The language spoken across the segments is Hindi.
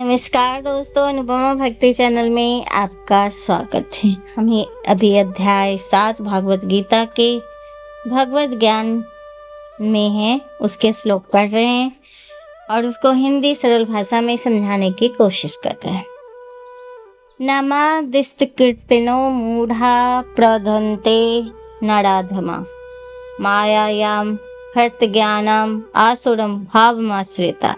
नमस्कार दोस्तों, अनुपमा भक्ति चैनल में आपका स्वागत है। हमें अभी अध्याय 7 भागवत गीता के भगवत ज्ञान में है, उसके श्लोक पढ़ रहे हैं और उसको हिंदी सरल भाषा में समझाने की कोशिश कर रहे हैं। नमादिस्तकीर्तिनो मूढ़ा प्रधन्ते नराधमा मायायाम हर्त ज्ञानम आसुरम भावमाश्रिता।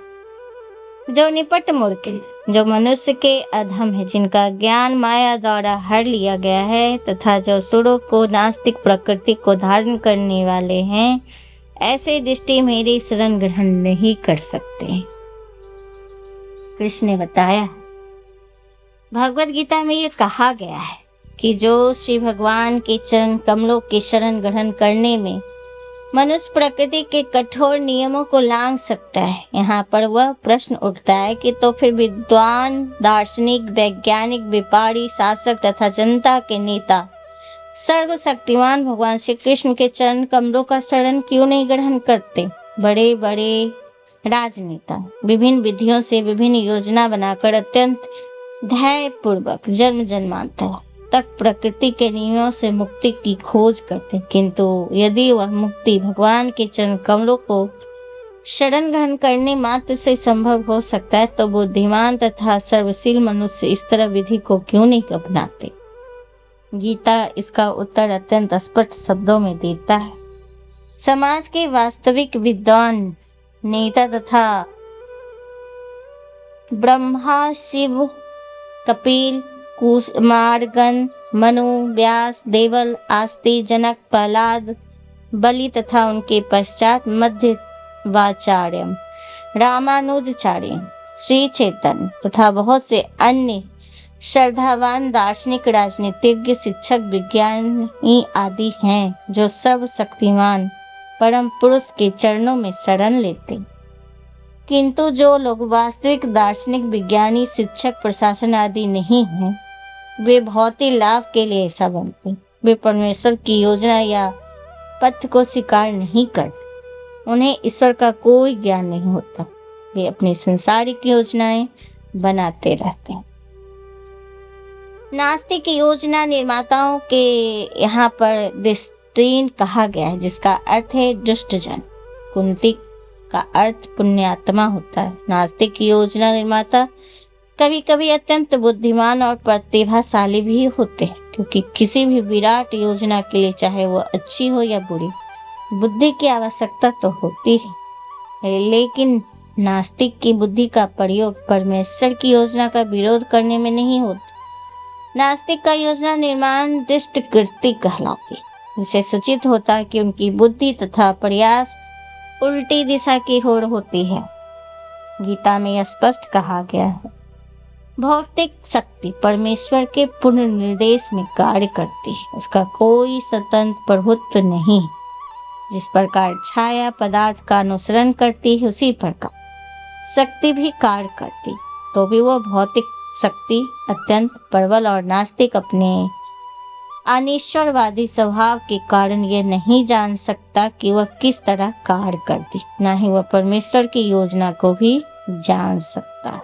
जो निपट मूर्ख, जो मनुष्य के अधम है, जिनका ज्ञान माया द्वारा हर लिया गया है, तथा जो सुरों को नास्तिक प्रकृति को धारण करने वाले हैं, ऐसे दृष्टि मेरी शरण ग्रहण नहीं कर सकते। कृष्ण ने बताया, भगवत गीता में ये कहा गया है कि जो श्री भगवान के चरण कमलों की शरण ग्रहण करने में मनुष्य प्रकृति के कठोर नियमों को लांघ सकता है। यहाँ पर वह प्रश्न उठता है कि तो फिर विद्वान, दार्शनिक, वैज्ञानिक, व्यापारी, शासक तथा जनता के नेता सर्वशक्तिमान भगवान श्री कृष्ण के चरण कमलों का शरण क्यों नहीं ग्रहण करते? बड़े बड़े राजनेता विभिन्न विधियों से विभिन्न योजना बनाकर अत्यंत धैर्य पूर्वक जन्म जन्मांतर तक प्रकृति के नियमों से मुक्ति की खोज करते, किंतु यदि वह मुक्ति भगवान के चरण कमलों को शरण ग्रहण करने मात्र से संभव हो सकता है, तो बुद्धिमान तथा सर्वशील मनुष्य इस तरह विधि को क्यों नहीं अपनाते? गीता इसका उत्तर अत्यंत स्पष्ट शब्दों में देता है। समाज के वास्तविक विद्वान नेता तथा ब्रह्मा, शिव, कपिल, कुमारगण, मनु, व्यास, देवल, आस्ति, जनक, प्रहलाद, बलि तथा उनके पश्चात मध्वाचार्य, रामानुजाचार्य, श्री चैतन्य तथा बहुत से अन्य श्रद्धावान दार्शनिक, राजनीतिज्ञ, शिक्षक, विज्ञानी आदि हैं, जो सर्वशक्तिमान परम पुरुष के चरणों में शरण लेते। किंतु जो लोग वास्तविक दार्शनिक, विज्ञानी, शिक्षक, प्रशासन आदि नहीं हैं, वे भौतिक लाभ के लिए ऐसा बनते। वे परमेश्वर की योजना या पथ को स्वीकार नहीं करते। उन्हें ईश्वर का कोई ज्ञान नहीं होता। वे अपनी संसारिक योजनाएं बनाते रहते हैं। नास्तिक योजना निर्माताओं के यहाँ पर दृष्टिहीन कहा गया है, जिसका अर्थ है दुष्टजन। कुंती का अर्थ पुण्यात्मा होता है। नास्तिक योजना निर्माता कभी कभी अत्यंत बुद्धिमान और प्रतिभाशाली भी होते हैं, क्योंकि किसी भी विराट योजना के लिए, चाहे वो अच्छी हो या बुरी, बुद्धि की आवश्यकता तो होती है। लेकिन नास्तिक की बुद्धि का प्रयोग परमेश्वर की योजना का विरोध करने में नहीं होता। नास्तिक का योजना निर्माण दुष्ट कृत्य कहलाती, जिसे सूचित होता है कि उनकी बुद्धि तथा प्रयास उल्टी दिशा की ओर होती है। गीता में स्पष्ट कहा गया है, भौतिक शक्ति परमेश्वर के पूर्ण निर्देश में कार्य करती है। उसका कोई स्वतंत्र प्रभुत्व नहीं। जिस प्रकार छाया पदार्थ का अनुसरण करती है, उसी प्रकार शक्ति भी कार्य करती, तो भी वह भौतिक शक्ति अत्यंत प्रबल और नास्तिक अपने अनिश्वरवादी स्वभाव के कारण यह नहीं जान सकता कि वह किस तरह कार्य करती, न ही वह परमेश्वर की योजना को भी जान सकता।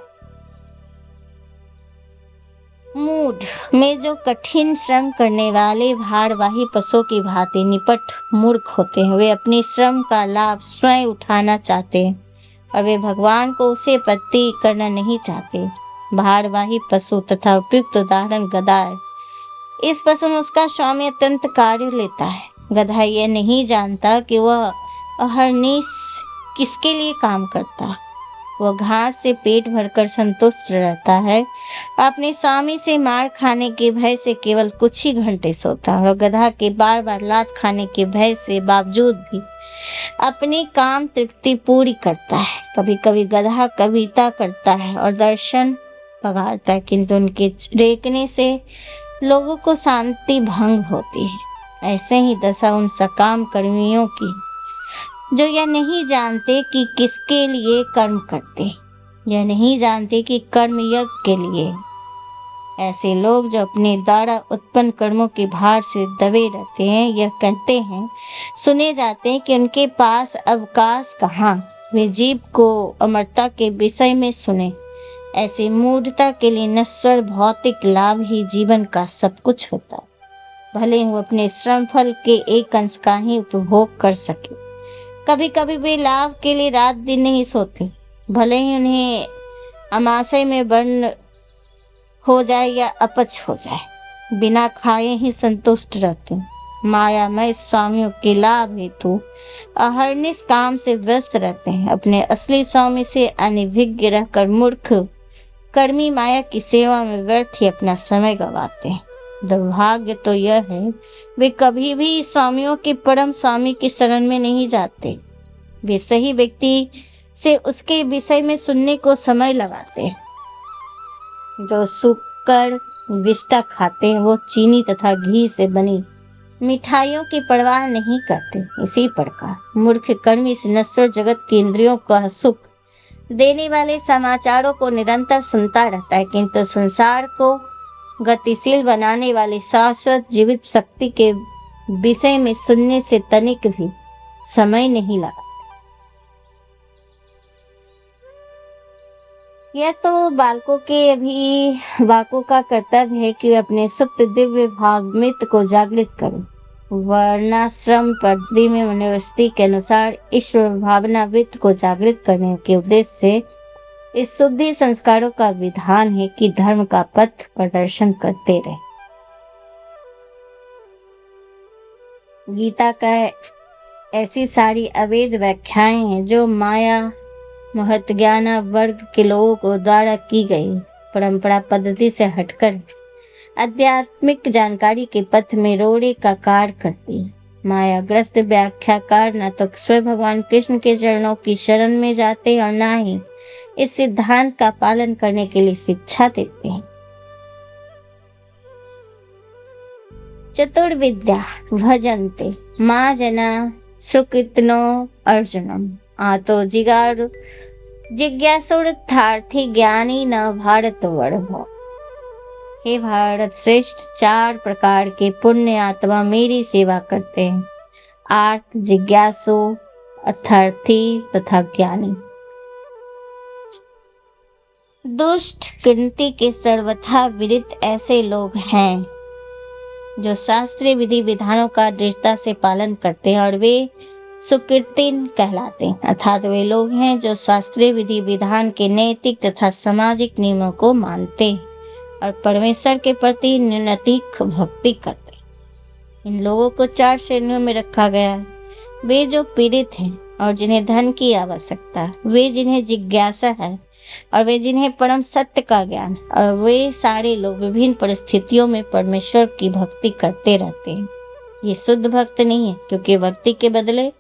मूढ़ में जो कठिन श्रम करने वाले भारवाही पशुओं की भांति निपट मूर्ख होते हैं। वे अपनी श्रम का लाभ स्वयं उठाना चाहते हैं और वे भगवान को उसे प्रति करना नहीं चाहते। भारवाही पशु तथा उपयुक्त उदाहरण गधा है। इस पशु में उसका स्वामी अत्यंत कार्य लेता है। गधा यह नहीं जानता कि वह अहर्निश किसके लिए काम करता है। वह घास से पेट भरकर संतुष्ट रहता है। अपने स्वामी से मार खाने के भय से केवल कुछ ही घंटे सोता है और गधा के बार बार लात खाने के भय से बावजूद भी अपनी काम तृप्ति पूरी करता है। कभी कभी गधा कविता करता है और दर्शन पगारता है, किंतु उनके रेकने से लोगों को शांति भंग होती है। ऐसे ही दशा उन सकाम कर्मियों की, जो यह नहीं जानते कि किसके लिए कर्म करते, यह नहीं जानते कि कर्म यज्ञ के लिए। ऐसे लोग जो अपने द्वारा उत्पन्न कर्मों के भार से दबे रहते हैं, यह कहते हैं, सुने जाते हैं कि उनके पास अवकाश कहाँ। वे जीव को अमरता के विषय में सुने, ऐसी मूढ़ता के लिए नश्वर भौतिक लाभ ही जीवन का सब कुछ होता है। भले ही वो अपने श्रम फल के एक अंश का ही उपभोग कर सके। कभी कभी वे लाभ के लिए रात दिन नहीं सोते, भले ही उन्हें अमाशय में वर्ण हो जाए या अपच हो जाए, बिना खाए ही संतुष्ट रहते हैं। मायामय स्वामियों के लाभ हेतु अहर्निश काम से व्यस्त रहते हैं। अपने असली स्वामी से अनभिज्ञ रहकर मूर्ख कर्मी माया की सेवा में व्यर्थ ही अपना समय गंवाते हैं। दुर्भाग्य तो यह है, वे कभी भी स्वामियों के परम स्वामी की शरण में नहीं जाते। वे सही व्यक्ति से उसके विषय में सुनने को समय लगाते हैं। जो शुक्र विष्टा खाते हैं वो चीनी तथा घी से बनी मिठाइयों की परवाह नहीं करते। इसी प्रकार मूर्ख कर्मी इस नश्वर जगत के इंद्रियों का सुख देने वाले समाचारों को निरंतर सुनता रहता है, किंतु संसार को गतिशील बनाने वाली शाश्वत जीवित शक्ति के विषय में सुनने से तनिक भी समय नहीं लगा। यह तो बालकों का कर्तव्य है कि वे अपने सुप्त दिव्य भावमित्र को जागृत करें। वर्णाश्रम पद्धति में यूनिवर्सिटी के अनुसार ईश्वर भावना वित्त को जागृत करने के उद्देश्य से इस शुद्धि संस्कारों का विधान है कि धर्म का पथ प्रदर्शन करते रहे। गीता का ऐसी सारी अवैध व्याख्याएं हैं जो माया महत्ज्ञाना वर्ग के लोगों को द्वारा की गई परंपरा पद्धति से हटकर आध्यात्मिक जानकारी के पथ में रोड़े का कार्य करती है। मायाग्रस्त व्याख्याकार न तो स्वयं भगवान कृष्ण के चरणों की शरण में जाते और न ही इस सिद्धांत का पालन करने के लिए शिक्षा देते हैं। चतुर्विद्या भजन्ते माँ जना सुकृतनो अर्जुनम आतो जिज्ञासुर्थार्थी ज्ञानी न भारत वर्भो। हे भारत श्रेष्ठ, 4 प्रकार के पुण्य आत्मा मेरी सेवा करते हैं, आर्थ, जिज्ञासु, अर्थार्थी तथा ज्ञानी। दुष्ट गिनती के सर्वथा विदित ऐसे लोग हैं जो शास्त्रीय विधि विधानों का दृढ़ता से पालन करते हैं और वे सुकृतिन कहलाते हैं, अर्थात वे लोग हैं जो शास्त्रीय विधि विधान के नैतिक तथा सामाजिक नियमों को मानते हैं और परमेश्वर के प्रति नैतिक भक्ति करते हैं। इन लोगों को 4 श्रेणियों में रखा गया है। वे जो पीड़ित हैं और जिन्हें धन की आवश्यकता है, वे जिन्हें जिज्ञासा है और वे जिन्हें परम सत्य का ज्ञान, और वे सारे लोग विभिन्न परिस्थितियों में परमेश्वर की भक्ति करते रहते हैं। ये शुद्ध भक्त नहीं है, क्योंकि भक्ति के बदले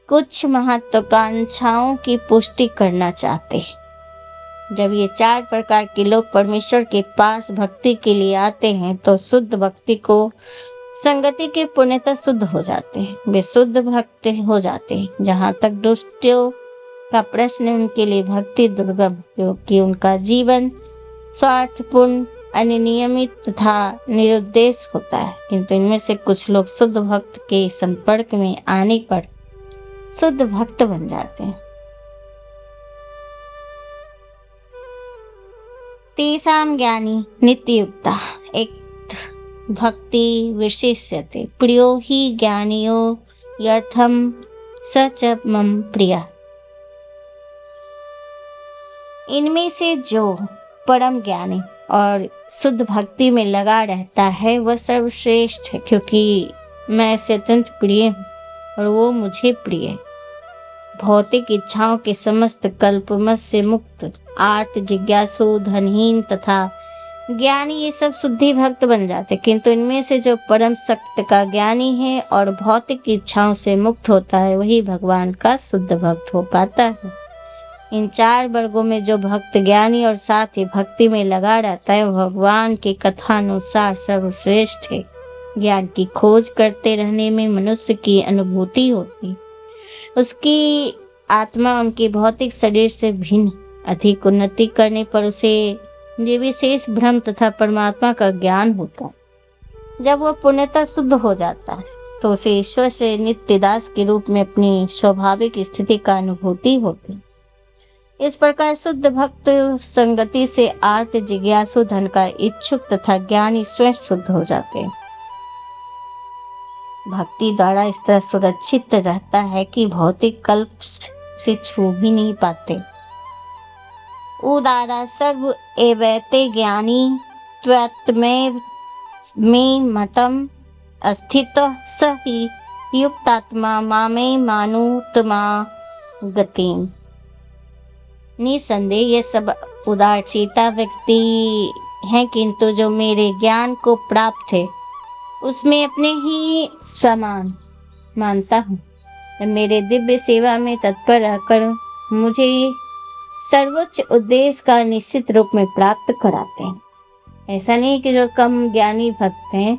कुछ महत्वाकांक्षाओं की पुष्टि करना चाहते हैं। जब ये 4 प्रकार के लोग परमेश्वर के पास भक्ति के लिए आते हैं तो शुद्ध भक्ति को संगति के पुण्यता शुद्ध हो जाते हैं, वे शुद्ध भक्त हो जाते हैं। जहाँ तक दुष्टों का प्रश्न है, उनके लिए भक्ति दुर्गम, क्योंकि उनका जीवन स्वार्थपूर्ण, अनियमित तथा निरुद्देश होता है। किंतु इनमें से कुछ लोग शुद्ध भक्त के संपर्क में आने पर शुद्ध भक्त बन जाते हैं। तेषां ज्ञानी नित्ययुक्ता एक भक्ति विशिष्यते प्रियो हि ज्ञानियो यथम स च मम प्रिया। इनमें से जो परम ज्ञानी और शुद्ध भक्ति में लगा रहता है वह सर्वश्रेष्ठ है, क्योंकि मैं इसे अत्यंत प्रिय हूँ और वो मुझे प्रिय है। भौतिक इच्छाओं के समस्त कल्पमत से मुक्त, आर्त, जिज्ञासु, धनहीन तथा ज्ञानी ये सब शुद्धि भक्त बन जाते, किंतु इनमें से जो परम सत्य का ज्ञानी है और भौतिक इच्छाओं से मुक्त होता है वही भगवान का शुद्ध भक्त हो पाता है। इन 4 वर्गों में जो भक्त ज्ञानी और साथ ही भक्ति में लगा रहता है भगवान के कथानुसार सर्वश्रेष्ठ है। ज्ञान की खोज करते रहने में मनुष्य की अनुभूति होती, उसकी आत्मा उनके भौतिक शरीर से भिन्न, अधिक उन्नति करने पर उसे निर्विशेष ब्रह्म तथा परमात्मा का ज्ञान होता है। जब वह पूर्णतः शुद्ध हो जाता है तो उसे ईश्वर से नित्य दास के रूप में अपनी स्वाभाविक स्थिति का अनुभूति होती। इस प्रकार शुद्ध भक्त संगति से आर्त जिज्ञासु धन का इच्छुक तथा ज्ञानी स्वयं शुद्ध हो जाते हैं। भक्ति द्वारा इस तरह सुरक्षित रहता है कि भौतिक कल्प से छू भी नहीं पाते। उदारा सर्व एवैते ज्ञानी त्वत्मेव में मतम अस्थित स ही युक्तात्मा मामे मानुतमा गतिम। निसंदेह ये सब उदारचेता व्यक्ति हैं, किंतु जो मेरे ज्ञान को प्राप्त है उसमें अपने ही समान मानता हूँ। मेरे दिव्य सेवा में तत्पर रहकर मुझे सर्वोच्च उद्देश्य का निश्चित रूप में प्राप्त कराते हैं। ऐसा नहीं कि जो कम ज्ञानी भक्त हैं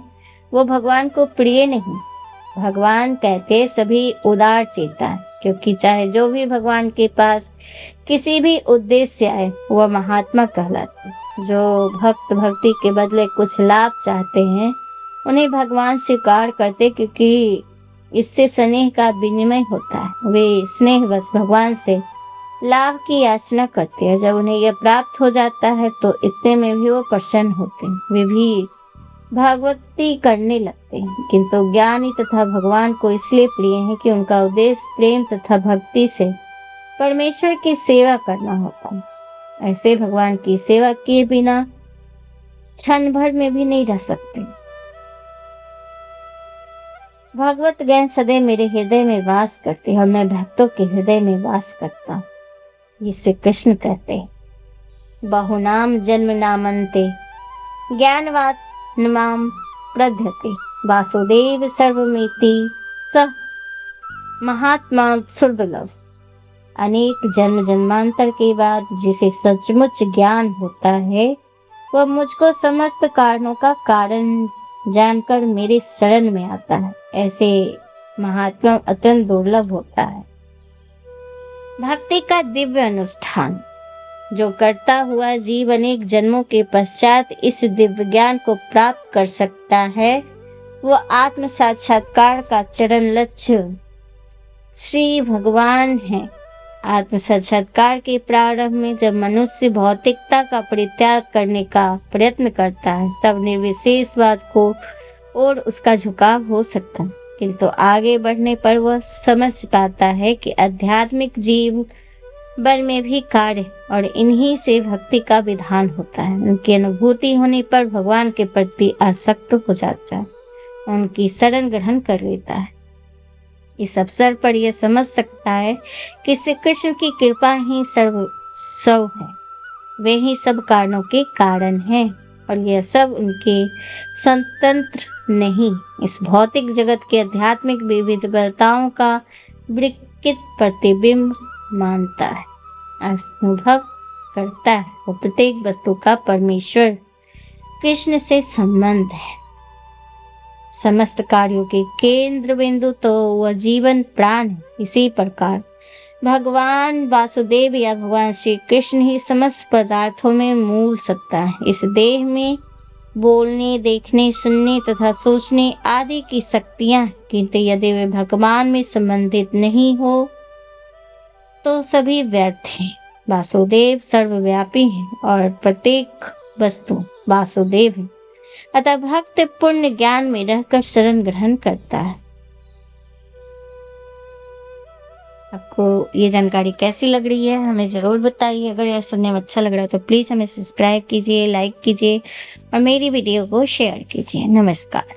वो भगवान को प्रिय नहीं। भगवान कहते सभी उदार चेता, क्योंकि चाहे जो भी भगवान के पास किसी भी उद्देश्य से आए वह महात्मा कहलाते। जो भक्त भक्ति के बदले कुछ लाभ चाहते हैं उन्हें भगवान स्वीकार करते, क्योंकि इससे स्नेह का विनिमय होता है। वे स्नेहवश भगवान से लाभ की याचना करते हैं। जब उन्हें यह प्राप्त हो जाता है तो इतने में भी वो प्रसन्न होते हैं, वे भी भागवती करने लगते हैं। किंतु ज्ञानी तथा भगवान को इसलिए प्रिय है कि उनका उद्देश्य प्रेम तथा भक्ति से परमेश्वर की सेवा करना होता है। ऐसे भगवान की सेवा किए बिना क्षण भर में भी नहीं रह सकते। भगवत ज्ञान सदैव मेरे हृदय में वास करते हैं और मैं भक्तों के हृदय में वास करता हूँ। ये श्री कृष्ण कहते हैं। बहुनाम जन्म नामन्ते ज्ञानवात नमाम प्रध्यते वासुदेव सर्वमिति स महात्मा सुरदुर्लभ। अनेक जन्म जन्मांतर के बाद जिसे सचमुच ज्ञान होता है वह मुझको समस्त कारणों का कारण जानकर मेरे शरण में आता है। ऐसे महात्मा अत्यंत दुर्लभ होता है। भक्ति का दिव्य अनुष्ठान जो करता हुआ जीव अनेक जन्मों के पश्चात इस दिव्य ज्ञान को प्राप्त कर सकता है, वो आत्म साक्षात्कार का चरण लक्ष्य श्री भगवान है। आत्म साक्षात्कार के प्रारंभ में जब मनुष्य भौतिकता का परित्याग करने का प्रयत्न करता है तब निर्विशेषवाद को और उसका झुकाव हो सकता है, किंतु आगे बढ़ने पर वह समझ पाता है कि आध्यात्मिक जीव बल में भी कार्य और इन्हीं से भक्ति का विधान होता है। उनकी अनुभूति होने पर भगवान के प्रति आसक्त हो जाता है, उनकी शरण ग्रहण कर लेता है। इस अवसर पर यह समझ सकता है कि श्री कृष्ण की कृपा ही सर्वस्व है, वे ही सब कारणों के कारण हैं और यह सब उनके स्वतंत्र नहीं, इस भौतिक जगत के आध्यात्मिक विविधताओं का विकृत प्रतिबिंब मानता है, अनुभव करता है। वो प्रत्येक वस्तु का परमेश्वर कृष्ण से संबंध है। समस्त कार्यों के केंद्र बिंदु तो वह जीवन प्राण है। इसी प्रकार भगवान वासुदेव या भगवान श्री कृष्ण ही समस्त पदार्थों में मूल सत्ता है। इस देह में बोलने, देखने, सुनने तथा सोचने आदि की शक्तियां, किंतु यदि वे भगवान में संबंधित नहीं हो तो सभी व्यर्थ हैं। वासुदेव सर्वव्यापी है और प्रत्येक वस्तु वासुदेव है। अतः भक्त पुण्य ज्ञान में रहकर शरण ग्रहण करता है। आपको ये जानकारी कैसी लग रही है हमें जरूर बताइए। अगर यह सुनने में अच्छा लग रहा है तो प्लीज हमें सब्सक्राइब कीजिए, लाइक कीजिए और मेरी वीडियो को शेयर कीजिए। नमस्कार।